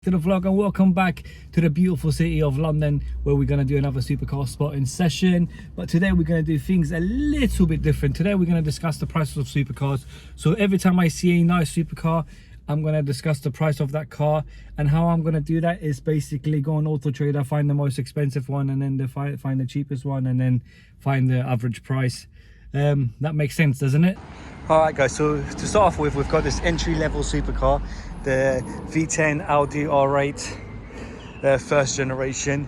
To the vlog, and welcome back to the beautiful city of London, where we're going to do another supercar spotting session. But today we're going to do things a little bit different. Today we're going to discuss the prices of supercars. So every time I see a nice supercar, I'm going to discuss the price of that car, and how I'm going to do that is basically go on Auto Trader, find the most expensive one, and then find the cheapest one, and then find the average price. That makes sense, doesn't it? Alright guys, so to start off with, we've got this entry-level supercar, the V10 Audi R8 first generation.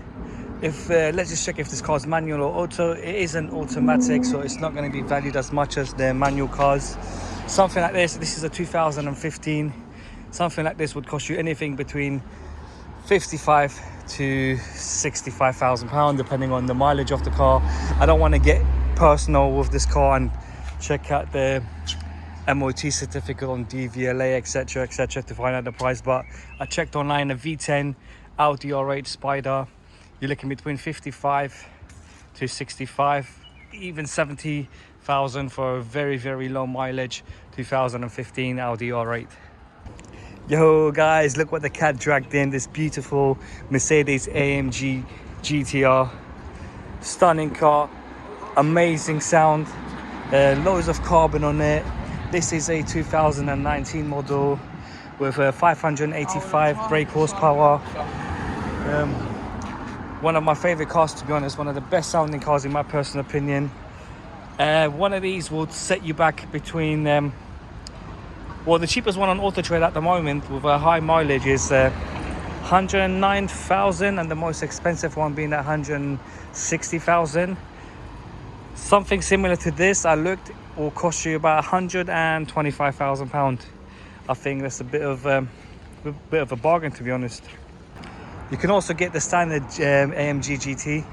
Let's just check if this car is manual or auto. It isn't automatic, so it's not going to be valued as much as the manual cars. Something like this is a 2015. Something like this would cost you anything between 55 to 65,000 pounds, depending on the mileage of the car. I don't want to get personal with this car and check out the MOT certificate on DVLA, etc, to find out the price, but I checked online. A V10 Audi R8 Spider, you're looking between 55 to 65, even 70,000 for a very low mileage 2015 Audi R8. Yo guys, look what the cat dragged in, this beautiful Mercedes AMG GTR. Stunning car, amazing sound, loads of carbon on it. This is a 2019 model with 585 brake horsepower. One of my favorite cars, to be honest, one of the best sounding cars in my personal opinion. One of these will set you back between, well, the cheapest one on Auto Trader at the moment with a high mileage is 109,000, and the most expensive one being at 160,000. Something similar to this, I looked, will cost you about 125,000 pounds. I think that's a bit of a bargain, to be honest. You can also get the standard AMG GT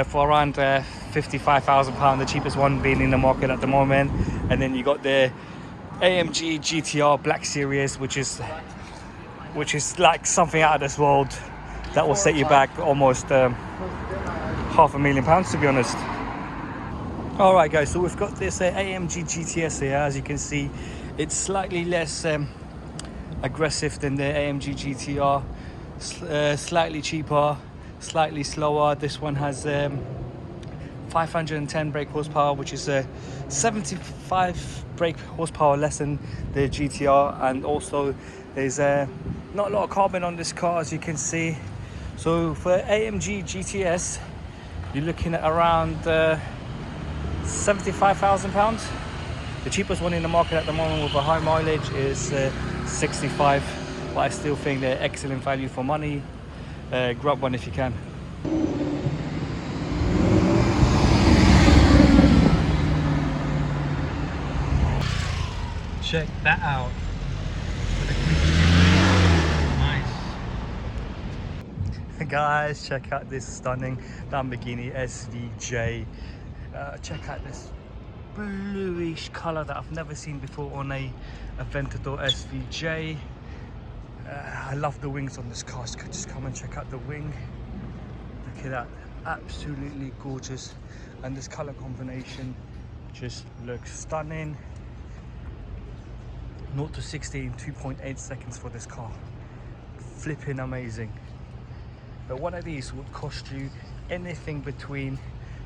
for around 55,000 pounds, the cheapest one being in the market at the moment. And then you got the AMG GTR Black Series, which is like something out of this world. That will set you back almost £500,000, to be honest. Alright guys, so we've got this AMG GTS here. As you can see, it's slightly less aggressive than the AMG GTR, slightly cheaper, slightly slower. This one has 510 brake horsepower, which is 75 brake horsepower less than the GTR, and also there's not a lot of carbon on this car, as you can see. So for AMG GTS, you're looking at around 75,000 pounds. The cheapest one in the market at the moment with a high mileage is 65, but I still think they're excellent value for money. Grab one if you can. Check that out. Nice. Guys, check out this stunning Lamborghini SVJ. Check out this bluish color that I've never seen before on a Aventador SVJ. I love the wings on this car. Just come and check out the wing. Look at that, absolutely gorgeous, and this color combination just looks stunning. 0 to 60 in 2.8 seconds for this car. Flipping amazing. But one of these would cost you anything between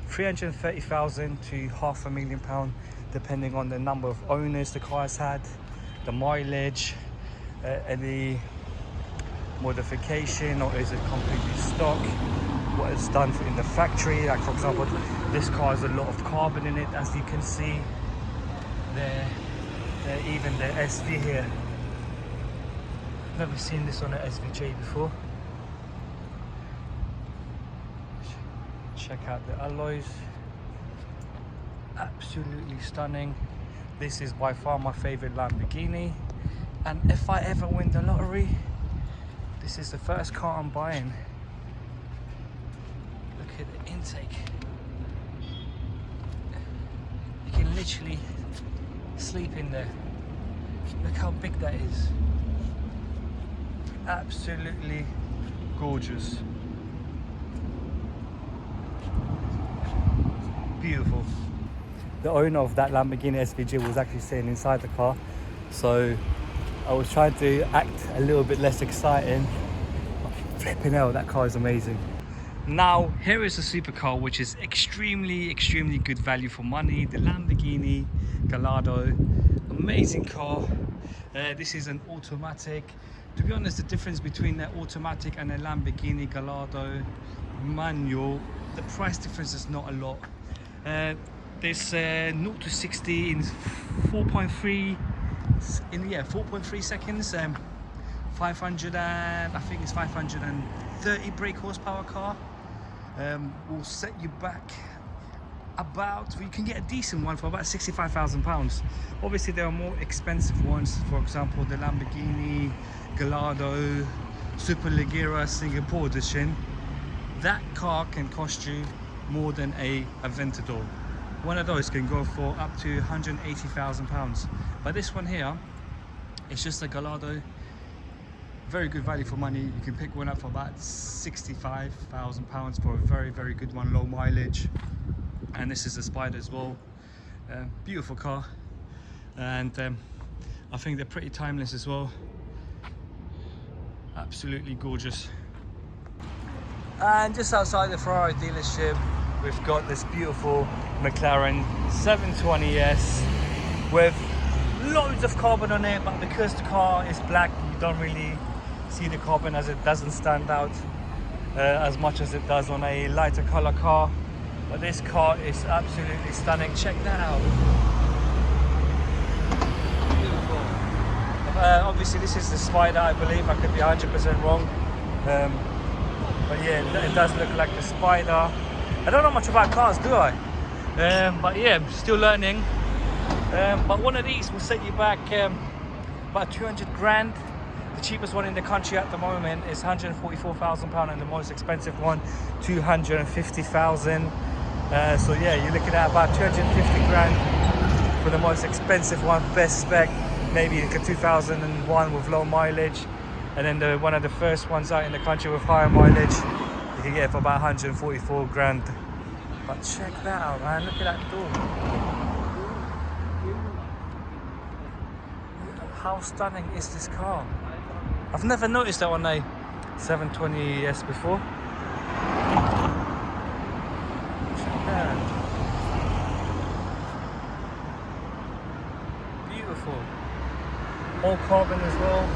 330,000 to £500,000, depending on the number of owners the car has had, the mileage, any modification, or is it completely stock, what it's done in the factory. Like for example, this car has a lot of carbon in it, as you can see there. Even the SV here, never seen this on an SVJ before. Check out the alloys, absolutely stunning. This is by far my favorite Lamborghini, and if I ever win the lottery, this is the first car I'm buying. Look at the intake. You can literally sleep in there. Look how big that is. Absolutely gorgeous. Beautiful. The owner of that Lamborghini SVJ was actually sitting inside the car, so I was trying to act a little bit less exciting. Flipping hell, that car is amazing. Now, here is a supercar which is extremely good value for money. The Lamborghini Gallardo, amazing car. This is an automatic. To be honest, the difference between the automatic and a Lamborghini Gallardo manual, the price difference is not a lot. There's 0 to 60 in 4.3 seconds. 500 and I think it's 530 brake horsepower car. Will set you back about, you can get a decent one for about £65,000. Obviously there are more expensive ones, for example the Lamborghini Gallardo Superleggera Singapore edition. That car can cost you more than a Aventador. One of those can go for up to £180,000. But this one here, it's just a Gallardo. Very good value for money. You can pick one up for about £65,000 for a very good one, low mileage. And this is a Spider as well. Beautiful car, and I think they're pretty timeless as well. Absolutely gorgeous. And just outside the Ferrari dealership, we've got this beautiful McLaren 720S with loads of carbon on it, but because the car is black, you don't really see the carbon, as it doesn't stand out as much as it does on a lighter color car. But this car is absolutely stunning. Check that out. Beautiful. Obviously this is the Spider, I believe. I could be 100% wrong. But yeah, it does look like the Spider. I don't know much about cars, do I? But yeah, I'm still learning. But one of these will set you back about 200 grand. The cheapest one in the country at the moment is £144,000, and the most expensive one, £250,000. So yeah, you're looking at about 250 grand for the most expensive one, best spec. Maybe like a 2001 with low mileage, and then one of the first ones out in the country with higher mileage, you can get it for about 144 grand. But check that out, man. Look at that door. How stunning is this car? I've never noticed that on a 720S before. Check that. Beautiful. All carbon as well.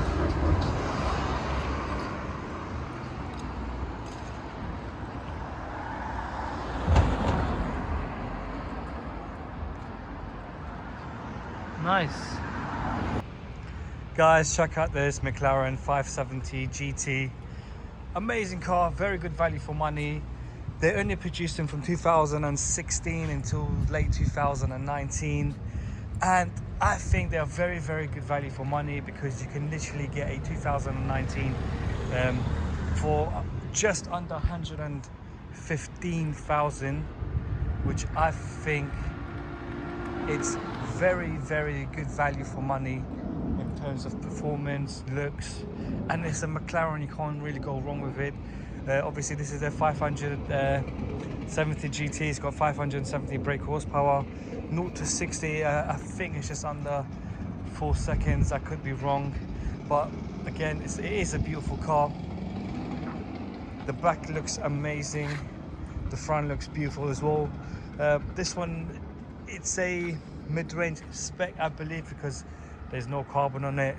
Nice. Guys, check out this McLaren 570 GT. Amazing car, very good value for money. They only produced them from 2016 until late 2019. And I think they are very good value for money, because you can literally get a 2019 for just under 115,000, which I think it's very good value for money in terms of performance, looks, and it's a McLaren. You can't really go wrong with it. Obviously this is a 570 GT. It's got 570 brake horsepower. 0 to 60 I think it's just under 4 seconds. I could be wrong, but again, it is a beautiful car. The back looks amazing, the front looks beautiful as well. This one, it's a mid-range spec, I believe, because there's no carbon on it.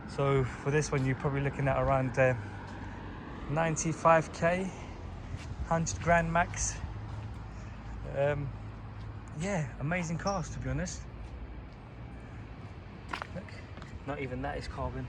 So for this one, you're probably looking at around 95k, 100 grand max. Yeah, amazing cars, to be honest. Look, not even that is carbon.